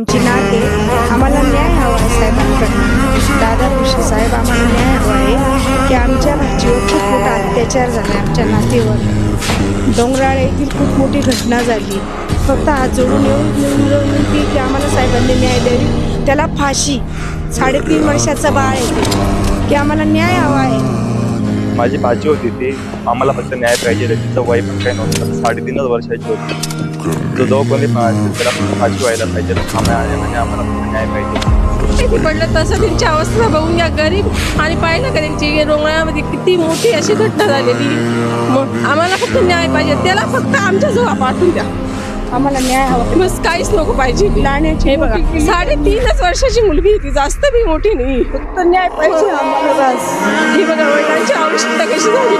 आमची नात आहे, आम्हाला न्याय हवा आहे साहेबांकडनं. दादा भुसे साहेब, आम्हाला न्याय हवा आहे की आमच्या भाजीवर खूप मोठा अत्याचार झाला आहे, आमच्या नातीवर. डोंगराळे येथील खूप मोठी घटना झाली. फक्त हात जोडून येऊन विनंती की आम्हाला साहेबांनी न्याय द्यावी. त्याला फाशी, 3.5 वर्षाचं बाळ आहे की आम्हाला न्याय हवा आहे. माझी भाची होती ती, आम्हाला फक्त न्याय पाहिजे. तिचं वय पण काही नव्हतं, 3.5 वर्षाची होती. जो कोणी त्याला फाशी व्हायला पाहिजे. आम्हाला फक्त न्याय पाहिजे. किती पडलं तसं त्यांची अवस्था बघून या गरीब आणि पाहिलं का त्यांची डोंगरामध्ये किती मोठी अशी घटना झालेली. मग आम्हाला फक्त न्याय पाहिजे, त्याला फक्त आमच्या जवळ पाठवून द्या. आम्हाला न्याय हवा. बस काहीच नको पाहिजे. लहाण्याची हे बघा, 3.5 वर्षाची मुलगी होती, जास्त बी मोठी नाही. फक्त न्याय पाहिजे आम्हाला बस. ही बघा वडिलांची आवश्यकता कशी झाली.